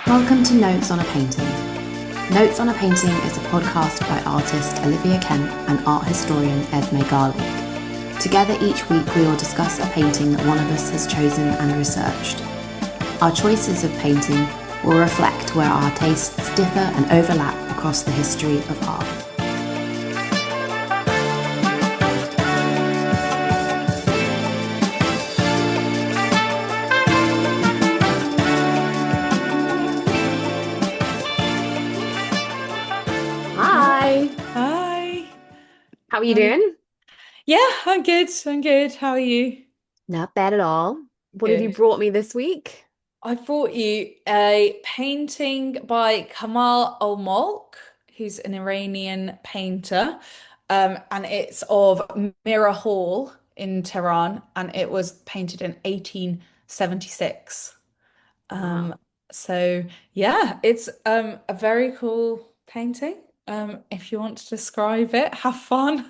Welcome to Notes on a Painting. Notes on a Painting is a podcast by artist Olivia Kemp and art historian Esme Garlake. Together each week we will discuss a painting that one of us has chosen and researched. Our choices of painting will reflect where our tastes differ and overlap across the history of art. Hi, Hi. how are you How are you? doing? Yeah, I'm good. I'm good. How are you? Not bad at all. What have you Good. brought me this week? I brought you a painting by Kamal-ol-Molk, who's an Iranian painter. And it's of Mirror Hall in Tehran, and it was painted in 1876. Um, Wow. so yeah, it's a very cool painting. If you want to describe it, have fun.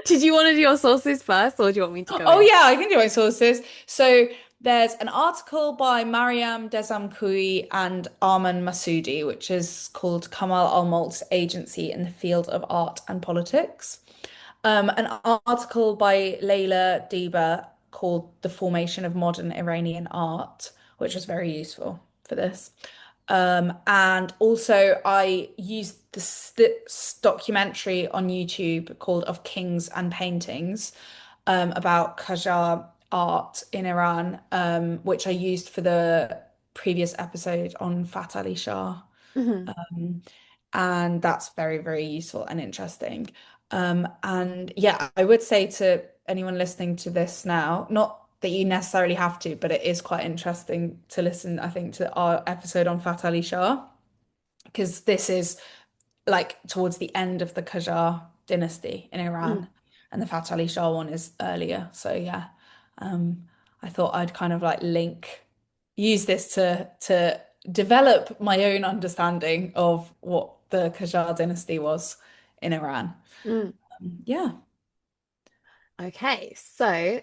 Did you want to do your sources first, or do you want me to go Oh in? yeah, I can do my sources. So there's an article by Mariam Dezamkui and Arman Masoudi, which is called Kamal-ol-Molk's Agency in the Field of Art and Politics. An article by Layla Diba called The Formation of Modern Iranian Art, which was very useful for this. And also, I used this documentary on YouTube called Of Kings and Paintings about Qajar art in Iran, which I used for the previous episode on Fat Ali Shah. Mhm. Um, and that's very, very useful and interesting. And yeah, I would say to anyone listening to this now, not that you necessarily have to, but it is quite interesting to listen, I think, to our episode on Fat Ali Shah, because this is like towards the end of the Qajar dynasty in Mm. Iran, and the Fat Ali Shah one is earlier. So yeah, um, I thought I'd kind of like use this to develop my own understanding of what the Qajar dynasty was in Iran. Mm. Yeah. Okay, so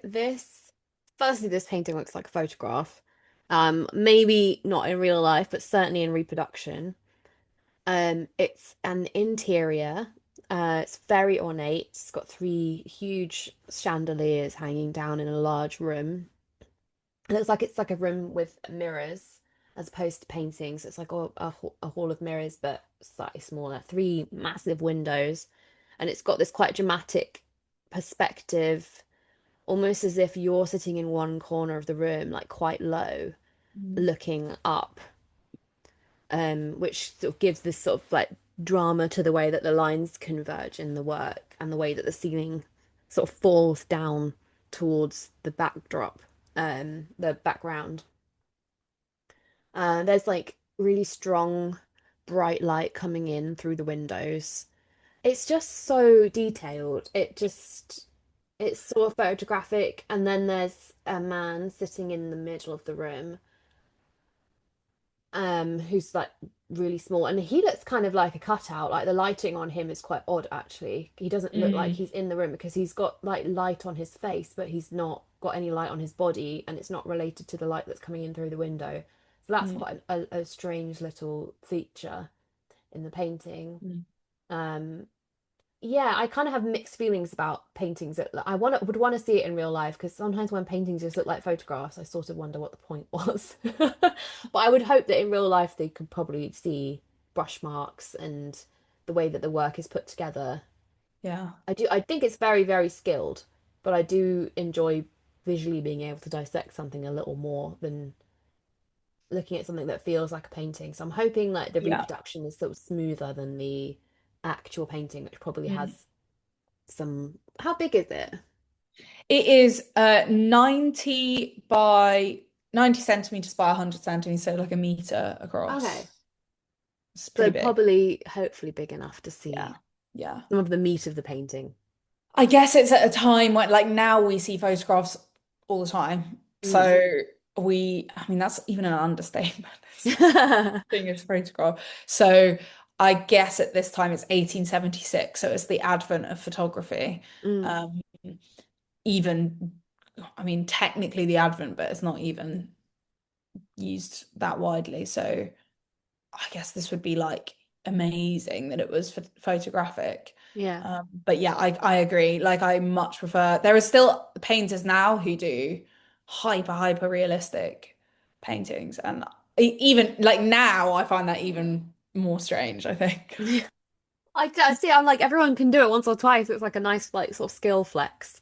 firstly, this painting looks like a photograph. Maybe not in real life, but certainly in reproduction. It's an interior. It's very ornate. It's got three huge chandeliers hanging down in a large room. It looks like it's like a room with mirrors as opposed to paintings. It's like a hall of mirrors, but slightly smaller. Three massive windows, and it's got this quite dramatic perspective, almost as if you're sitting in one corner of the room, like quite low, Mm. looking up, which sort of gives this sort of like drama to the way that the lines converge in the work and the way that the ceiling sort of falls down towards the backdrop, the background. There's like really strong, bright light coming in through the windows. It's just so detailed. It's sort of photographic. And then there's a man sitting in the middle of the room, who's like really small, and he looks kind of like a cutout. Like the lighting on him is quite odd, actually. He doesn't look like Mm. he's in the room because he's got like light on his face, but he's not got any light on his body, and it's not related to the light that's coming in through the window. So that's Mm. quite a strange little feature in the painting. Mm. Um, yeah, I kind of have mixed feelings about paintings that I would want to see it in real life because sometimes when paintings just look like photographs, I sort of wonder what the point was. But I would hope that in real life they could probably see brush marks and the way that the work is put together. Yeah. I think it's very, very skilled, but I do enjoy visually being able to dissect something a little more than looking at something that feels like a painting. So I'm hoping like the Yeah. reproduction is sort of smoother than the actual painting, which probably Mm. has some. How big is it? It is 90 by 90 centimeters by 100 centimeters, so like a meter Okay. across. It's So pretty big. probably, hopefully, big enough to Yeah. see Yeah. some of the meat of the painting. I guess it's at a time when, like, now we see photographs all the time. Mm. So I mean, that's even an understatement. Thing is photograph. So I guess at this time it's 1876. So it's the advent of photography. Mm. Um, even, I mean, technically the advent, but it's not even used that widely. So. I guess this would be like amazing that it was photographic. Yeah. But yeah, I agree. Like I much prefer. There are still painters now who do hyper realistic paintings, and even like now I find that even more strange, I think. I see. I'm like everyone can do it once or twice. It's like a nice like sort of skill flex.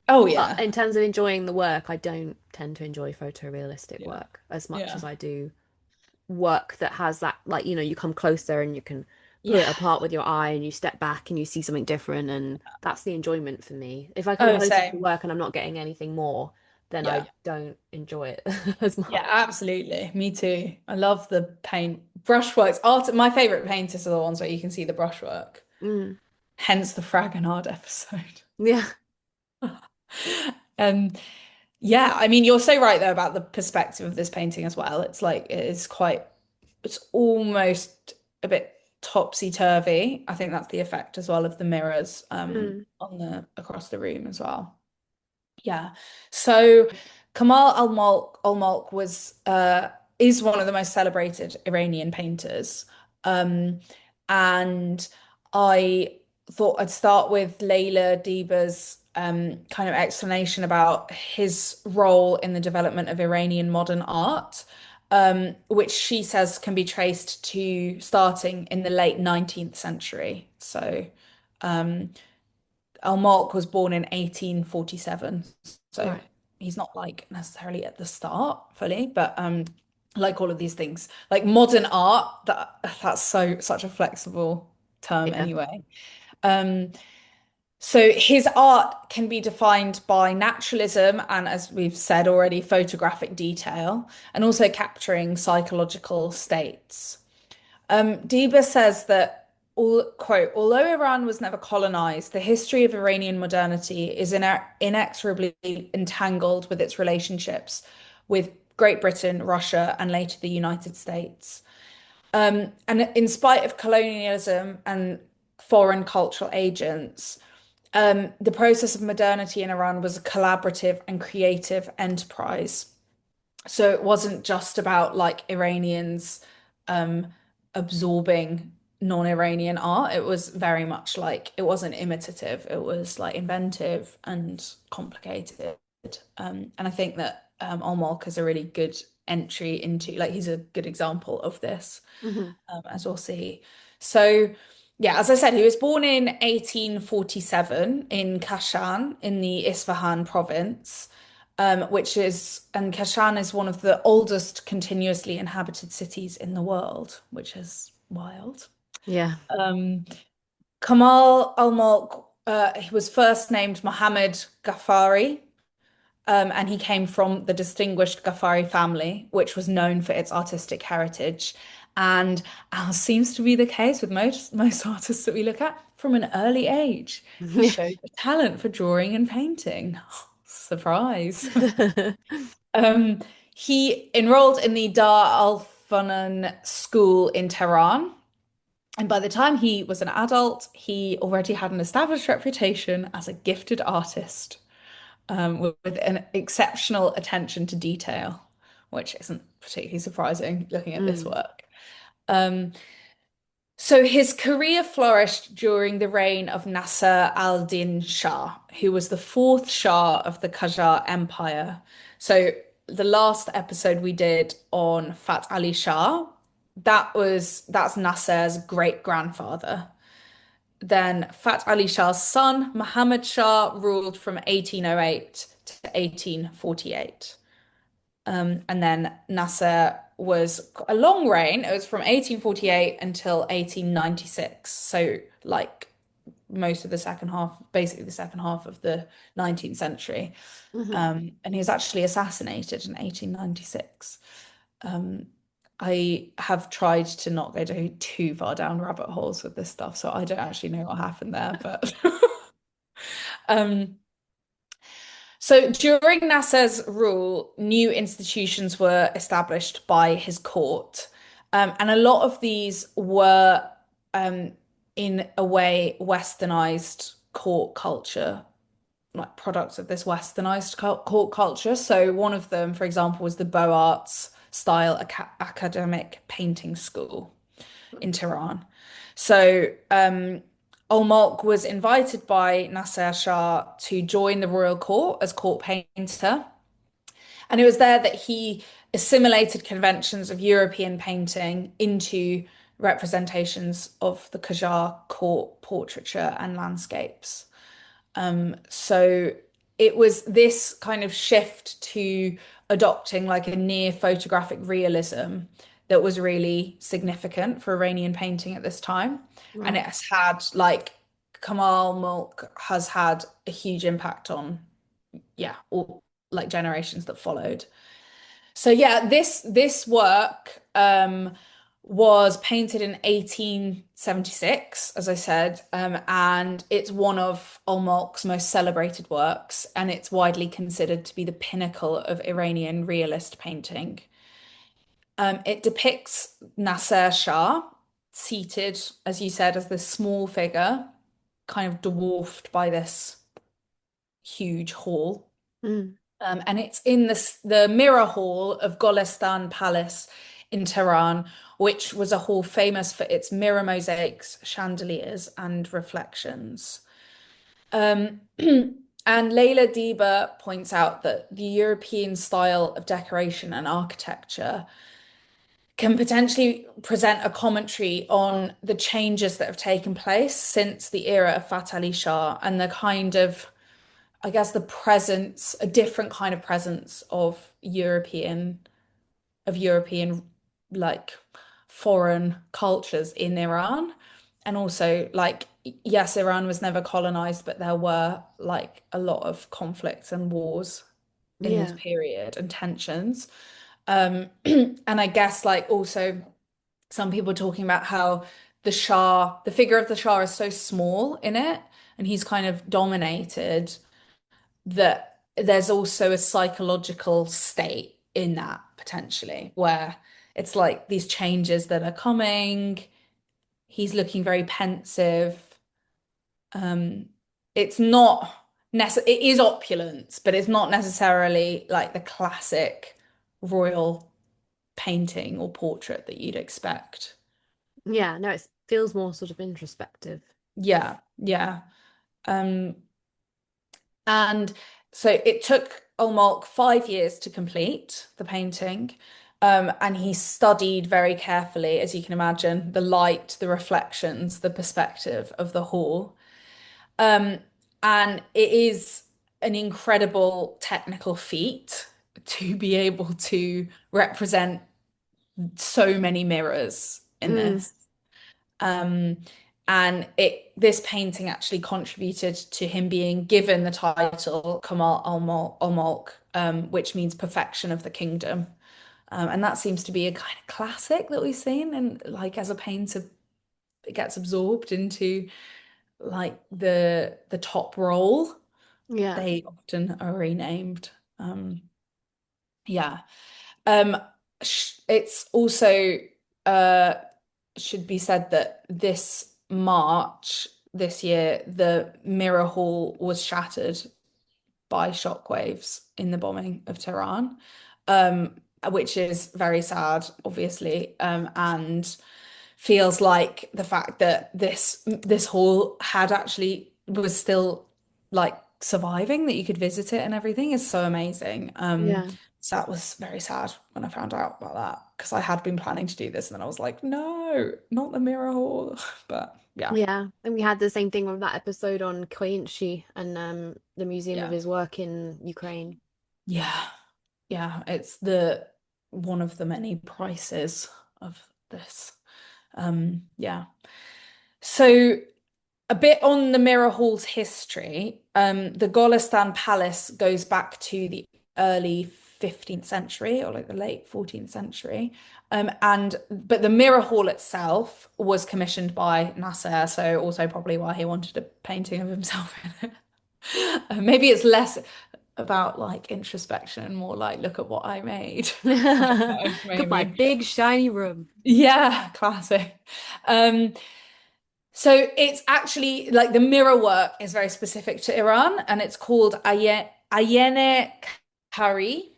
Oh But yeah. in terms of enjoying the work, I don't tend to enjoy photorealistic Yeah. work as much Yeah. as I do work that has that, like, you come closer and you can pull it Yeah. apart with your eye and you step back and you see something different. And that's the enjoyment for me. If I come Oh, closer to the same. work and I'm not getting anything more, then I Yeah. don't enjoy it as Yeah, much. absolutely. Me too. I love the paint brushworks. Art, my favorite painters are the ones where you can see the brushwork. Mm. Hence the Fragonard episode. Yeah. Um, yeah, I mean, you're so right though about the perspective of this painting as well. It's like it is quite, it's almost a bit topsy-turvy. I think that's the effect as well of the mirrors Mm. on the across the room as well. Yeah. So Kamal-ol-Molk was is one of the most celebrated Iranian painters. Um, and I thought I'd start with Layla Diba's kind of explanation about his role in the development of Iranian modern art, which she says can be traced to starting in the late 19th century. So um, Al-Malk was born in 1847, so Right. he's not like necessarily at the start fully, but like all of these things, like modern art, that's so such a flexible term Yeah. anyway. Um, so his art can be defined by naturalism and, as we've said already, photographic detail, and also capturing psychological states. Diba says that, quote, although Iran was never colonized, the history of Iranian modernity is inexorably entangled with its relationships with Great Britain, Russia, and later the United States. And in spite of colonialism and foreign cultural agents, the process of modernity in Iran was a collaborative and creative enterprise. So it wasn't just about like Iranians um, absorbing non-Iranian art. It was very much like it wasn't imitative. It was like inventive and complicated. And I think that Olmolk is a really good entry into like he's a good example of this, Hmm. as we'll see. So yeah, as I said, he was born in 1847 in Kashan in the Isfahan province and Kashan is one of the oldest continuously inhabited cities in the world, which is wild. Yeah. Um, Kamal al-Mulk, he was first named Mohammed Ghaffari, and he came from the distinguished Ghaffari family, which was known for its artistic heritage. And as seems to be the case with most artists that we look at, from an early age, he Yeah. showed a talent for drawing and painting. Surprise. Um, he enrolled in the Dar al-Fanun school in Tehran. And by the time he was an adult, he already had an established reputation as a gifted artist, with an exceptional attention to detail, which isn't particularly surprising looking at this Mm. work. Um, so his career flourished during the reign of Nasser al-Din Shah, who was the fourth Shah of the Qajar Empire. So the last episode we did on Fat Ali Shah, that's Nasser's great grandfather. Then Fat Ali Shah's son, Muhammad Shah, ruled from 1808 to 1848. And then Nasser was a long reign. It was from 1848 until 1896. So, like most of the second half, basically the second half of the 19th century. Hmm. And he was actually assassinated in 1896. Um, I have tried to not go too far down rabbit holes with this stuff, so I don't actually know what happened there, but um, so during Nasser's rule, new institutions were established by his court. And a lot of these were, um, in a way, westernized court culture, like products of this westernized court culture. So one of them, for example, was the Beaux Arts style academic painting school in Tehran. So Olmolk was invited by Nasser Shah to join the royal court as court painter. And it was there that he assimilated conventions of European painting into representations of the Qajar court portraiture and landscapes. So it was this kind of shift to adopting like a near photographic realism that was really significant for Iranian painting at this time. And it Right. has had like Kamal-Molk has had a huge impact on, yeah, all like generations that followed. So yeah, this work was painted in 1876, as I said, and it's one of Olmolk's most celebrated works, and it's widely considered to be the pinnacle of Iranian realist painting. It depicts Nasser Shah seated, as you said, as this small figure, kind of dwarfed by this huge hall. Mm. And it's in the Mirror Hall of Golestan Palace in Tehran, which was a hall famous for its mirror mosaics, chandeliers, and reflections. And Leila Diba points out that the European style of decoration and architecture can potentially present a commentary on the changes that have taken place since the era of Fath Ali Shah and the kind of I guess the presence, a different kind of presence of European like foreign cultures in Iran. And also like yes, Iran was never colonized, but there were like a lot of conflicts and wars in this Yeah. period and tensions. And I guess like also some people talking about how the figure of the Shah is so small in it, and he's kind of dominated that there's also a psychological state in that potentially where it's like these changes that are coming. He's looking very pensive. Um, it's not it is opulence, but it's not necessarily like the classic royal painting or portrait that you'd expect. Yeah. No, it feels more sort of introspective. Yeah, yeah. Um, And so it took Olmolk 5 years to complete the painting. And he studied very carefully, as you can imagine, the light, the reflections, the perspective of the hall. Um, and it is an incredible technical feat to be able to represent so many mirrors in Mm. this. Um, and this painting actually contributed to him being given the title Kamal-ol-Molk, which means perfection of the kingdom. And that seems to be a kind of classic that we've seen, and like as a painter, it gets absorbed into like the top role. Yeah. They often are renamed. Yeah. Um, it's also uh, should be said that this March this year, the Mirror Hall was shattered by shockwaves in the bombing of Tehran, um, which is very sad, obviously, and feels like the fact that this hall had actually was still like surviving, that you could visit it and everything is so amazing. Yeah. So that was very sad when I found out about that because I had been planning to do this and then I was like, no, not the Mirror Hall. But yeah, Yeah. And we had the same thing with that episode on Koinchi and the Museum of yeah, his work in Ukraine. yeah, yeah. It's the one of the many prices of this. Yeah. So a bit on the Mirror Hall's history. The Golestan Palace goes back to the early 15th century or like the late 14th century. And but the Mirror Hall itself was commissioned by Nasser, so also probably why he wanted a painting of himself in it. Maybe it's less about like introspection and more like look at what I made. I don't Look know, at my maybe. big shiny room. Yeah, classic. Um, so it's actually like the mirror work is very specific to Iran and it's called Ayene Kari.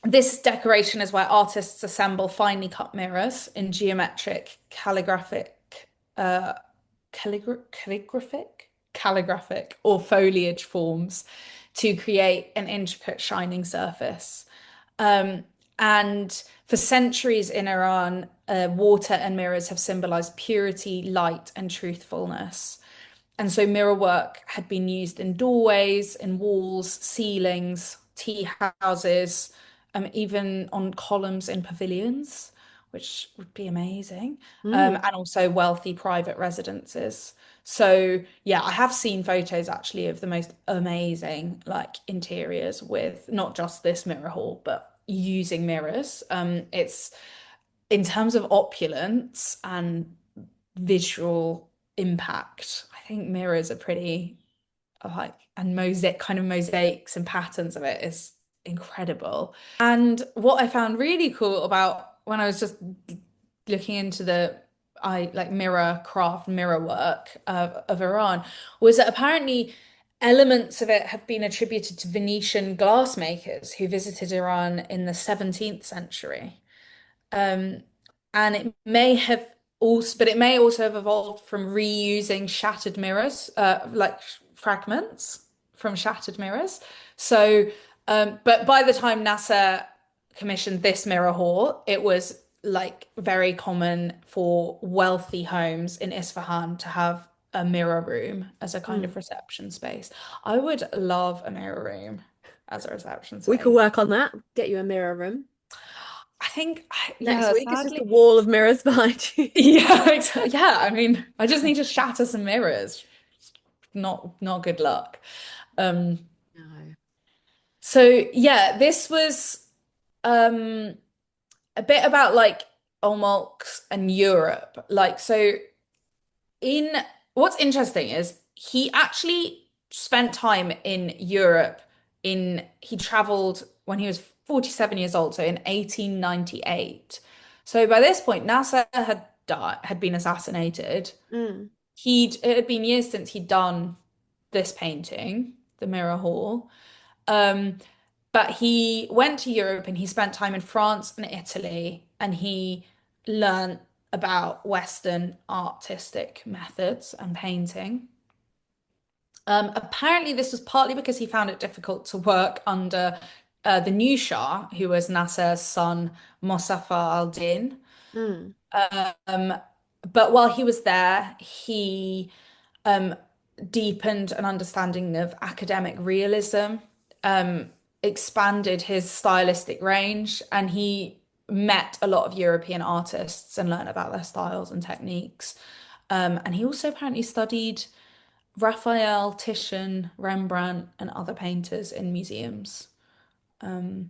This decoration is where artists assemble finely cut mirrors in geometric, uh, calligraphic or foliage forms to create an intricate shining surface. Um, and for centuries in Iran, water and mirrors have symbolized purity, light, and truthfulness. And so mirror work had been used in doorways, in walls, ceilings, tea houses, even on columns in pavilions, which would be amazing, Mm. and also wealthy private residences. So yeah, I have seen photos actually of the most amazing like interiors with not just this mirror hall, but using mirrors. It's in terms of opulence and visual impact. I think mirrors are pretty like and mosaic kind of mosaics and patterns of it is incredible. And what I found really cool about when I was just looking into the I like mirror craft, mirror work of Iran was that apparently elements of it have been attributed to Venetian glassmakers who visited Iran in the 17th century. Um, and it may have also, but it may also have evolved from reusing shattered mirrors, like fragments from shattered mirrors. So, but by the time NASA commissioned this mirror hall, it was like very common for wealthy homes in Isfahan to have a mirror room as a kind Mm. of reception space. I would love a mirror room as a reception We could space. work on that. Get you a mirror room. I think, Next yeah, week, it's just a sadly. wall of mirrors behind you. Yeah, yeah. I mean, I just need to shatter some mirrors. Not good luck. Um, No. so yeah, this was um a bit about like Olmolks and Europe. Like, so in what's interesting is he actually spent time in Europe he traveled when he was 47 years old, so in 1898. So by this point, NASA had been assassinated. Mm. It had been years since he'd done this painting, the Mirror Hall. Um, but he went to Europe and he spent time in France and Italy and he learned about Western artistic methods and painting. Apparently, this was partly because he found it difficult to work under the new Shah, who was Nasser's son, Mosaffa al-Din. Mm. Um, but while he was there, he um, deepened an understanding of academic realism, um, expanded his stylistic range, and he met a lot of European artists and learned about their styles and techniques. And he also apparently studied Raphael, Titian, Rembrandt, and other painters in museums. Um,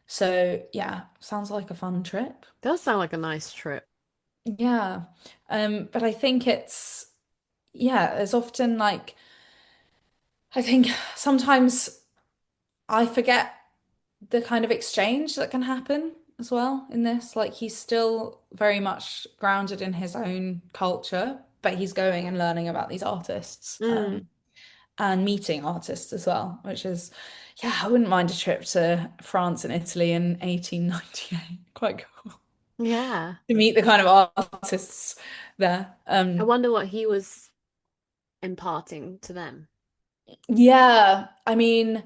so yeah, sounds like a fun trip. Does sound like a nice trip. Yeah. But I think there's often like I think sometimes I forget the kind of exchange that can happen as well in this. Like he's still very much grounded in his own culture, but he's going and learning about these artists, Mm. and meeting artists as well, which is, yeah, I wouldn't mind a trip to France and Italy in 1898. Quite cool Yeah. to meet the kind of artists there. I wonder what he was imparting to them. Yeah, I mean,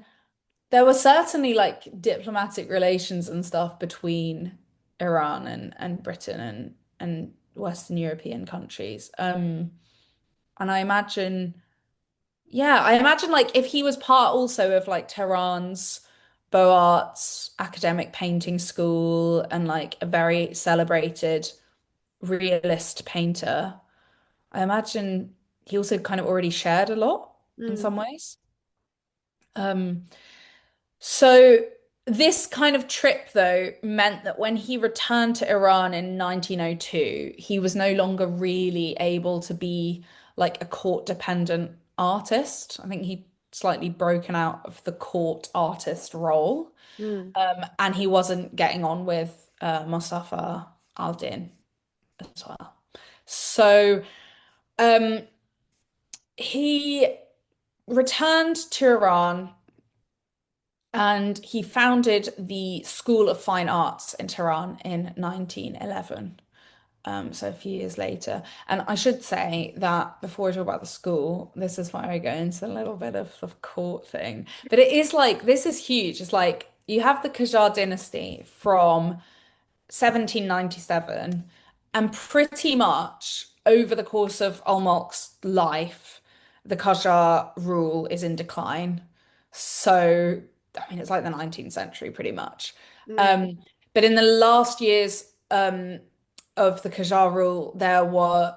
there were certainly like diplomatic relations and stuff between Iran and Britain and Western European countries. And I imagine like if he was part also of like Tehran's Beaux Arts academic painting school and like a very celebrated realist painter, I imagine he also kind of already shared a lot in Mm. some ways. Um, So this kind of trip, though, meant that when he returned to Iran in 1902, he was no longer really able to be like a court-dependent artist. I think he'd slightly broken out of the court artist role, Mm. and he wasn't getting on with Mustafa al-Din as well. So um, he returned to Iran And he founded the School of Fine Arts in Tehran in 1911. So a few years later. And I should say that before I talk about the school, this is why I go into a little bit of the court thing. But it is like, this is huge. It's like you have the Qajar dynasty from 1797, and pretty much over the course of Olmoc's life, the Qajar rule is in decline. So, I mean, it's like the 19th century pretty much. Mm. Um, but in the last years of the Qajar rule, there were,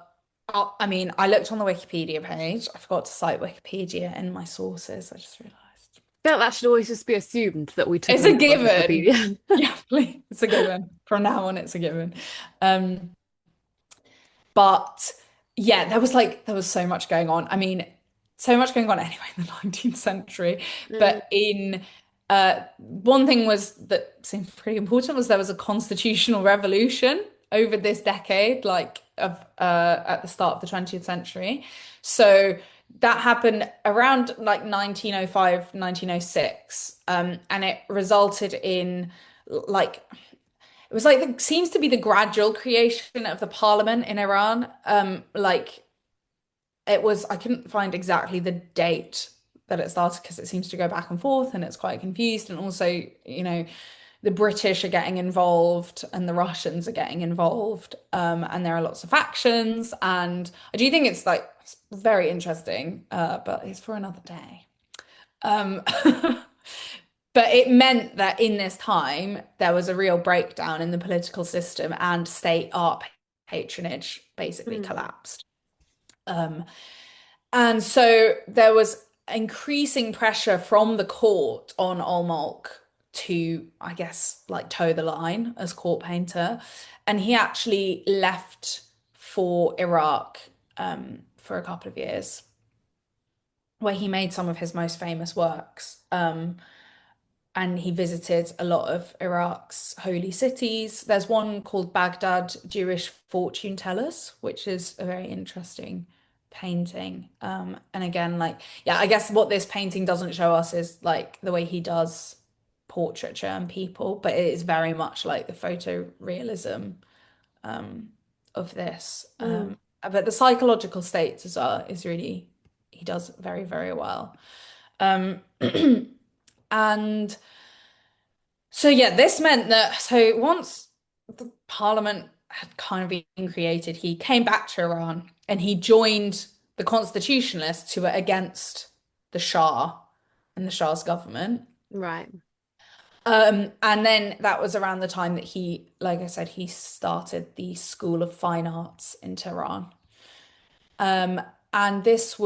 I mean, I looked on the Wikipedia page. I forgot to cite Wikipedia in my sources. I just realized. I feel like that should always just be assumed that we took a It's a note on given. Wikipedia. Yeah, please. It's a given. From now on, it's a given. Um, but yeah, there was so much going on. I mean, so much going on anyway in the 19th century. Mm. But in one thing was that seemed pretty important was there was a constitutional revolution over this decade, like of at the start of the 20th century. So that happened around like 1905, 1906, and it resulted in like it was like seems to be the gradual creation of the parliament in Iran. Like it was, I couldn't find exactly the date that it started because it seems to go back and forth and it's quite confused. And also, the British are getting involved and the Russians are getting involved. And there are lots of factions. And I do think it's like it's very interesting, but it's for another day. Um, But it meant that in this time, there was a real breakdown in the political system and state art patronage basically Mm. collapsed. Um, and so there was increasing pressure from the court on Olmolk to, I guess, like toe the line as court painter. And he actually left for Iraq for a couple of years, where he made some of his most famous works. And he visited a lot of Iraq's holy cities. There's one called Baghdad Jewish Fortune Tellers, which is a very interesting painting. And again, like, yeah, I guess what this painting doesn't show us is like the way he does portraiture and people, but it is very much like the photorealism um, of this. Mm. But the psychological states as well is really, he does very, very well. Um, and so yeah, this meant that so once the parliament had kind of been created, he came back to Iran and he joined the constitutionalists who were against the Shah and the Shah's government. Right. And then that was around the time that he, like I said, he started the School of Fine Arts in Tehran. Um, and this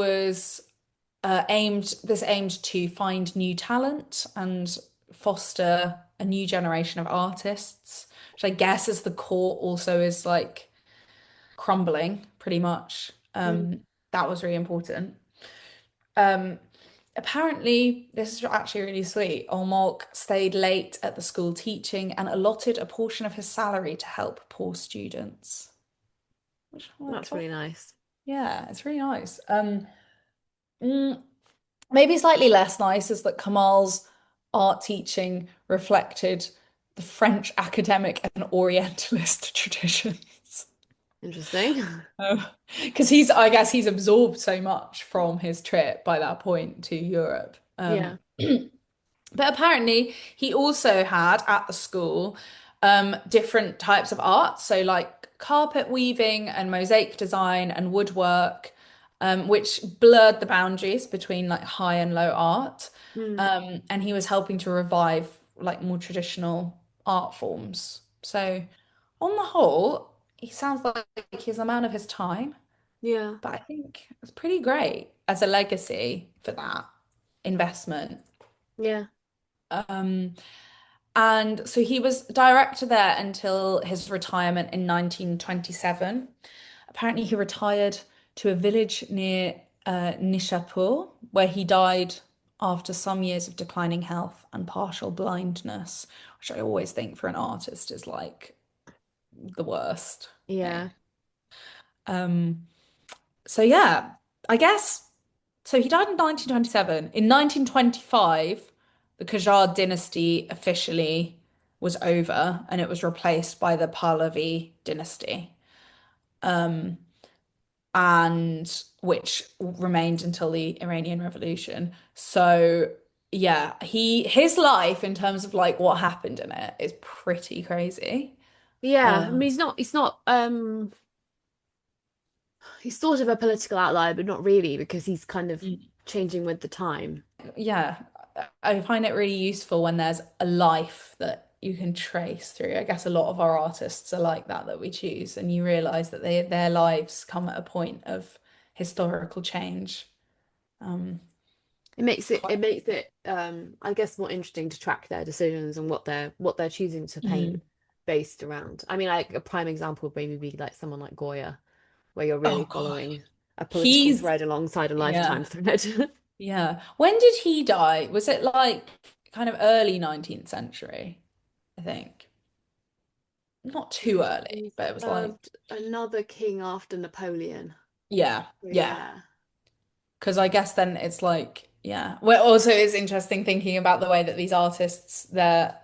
aimed to find new talent and foster a new generation of artists, which I guess as the court also is like crumbling pretty much. Mm. That was really important. Um, Apparently, this is actually really sweet. Olmolk stayed late at the school teaching and allotted a portion of his salary to help poor students. Which I'm like, That's oh, really nice. yeah, it's really nice. Mm, Maybe slightly less nice is that Kamal's art teaching reflected the French academic and Orientalist traditions. Interesting. Because he's, I guess he's absorbed so much from his trip by that point to Europe. Yeah. But apparently, he also had at the school different types of art. So, like carpet weaving and mosaic design and woodwork, which blurred the boundaries between like high and low art. Mm. And he was helping to revive like more traditional art forms. So, on the whole, he sounds like he's a man of his time, Yeah. but I think it's pretty great as a legacy for that investment. Yeah. Um, and so he was director there until his retirement in 1927. Apparently, he retired to a village near Nishapur, where he died after some years of declining health and partial blindness, which I always think for an artist is like the worst. Yeah. Um, so yeah, I guess so he died in 1927. In 1925, the Qajar dynasty officially was over and it was replaced by the Pahlavi dynasty, and which remained until the Iranian Revolution. So yeah, his life in terms of like what happened in it is pretty crazy. Yeah, I mean Um, he's sort of a political outlier, but not really because he's kind of changing with the time. yeah, I find it really useful when there's a life that you can trace through. I guess a lot of our artists are like that we choose, and you realize that their lives come at a point of historical change. Um, It makes it I guess more interesting to track their decisions and what they're choosing to paint mm. based around. I mean, like a prime example would maybe be like someone like Goya, where you're really Oh God, following a political he's thread alongside a lifetime yeah, thread. yeah. When did he die? Was it like kind of early 19th century? I think not too He early, but it was like served another king after Napoleon. yeah, So yeah. yeah. Because I guess then it's like, yeah. Well, also it's interesting thinking about the way that these artists, their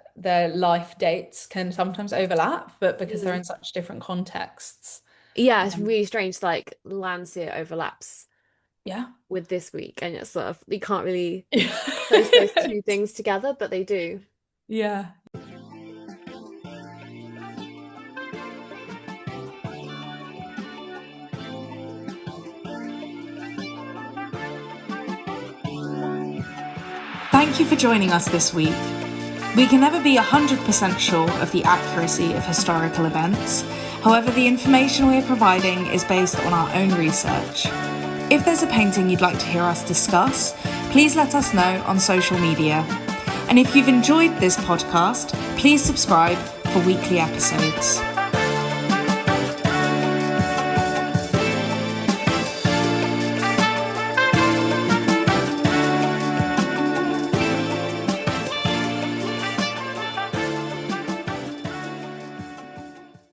life dates can sometimes overlap, but because they're Mm. in such different contexts. Yeah, it's Um, really strange. Like Landseer overlaps yeah. with this week, and it's sort of we can't really place those two things together, but they do. Yeah. Thank you for joining us this week. We can never be 100% sure of the accuracy of historical events. However, the information we are providing is based on our own research. If there's a painting you'd like to hear us discuss, please let us know on social media. And if you've enjoyed this podcast, please subscribe for weekly episodes.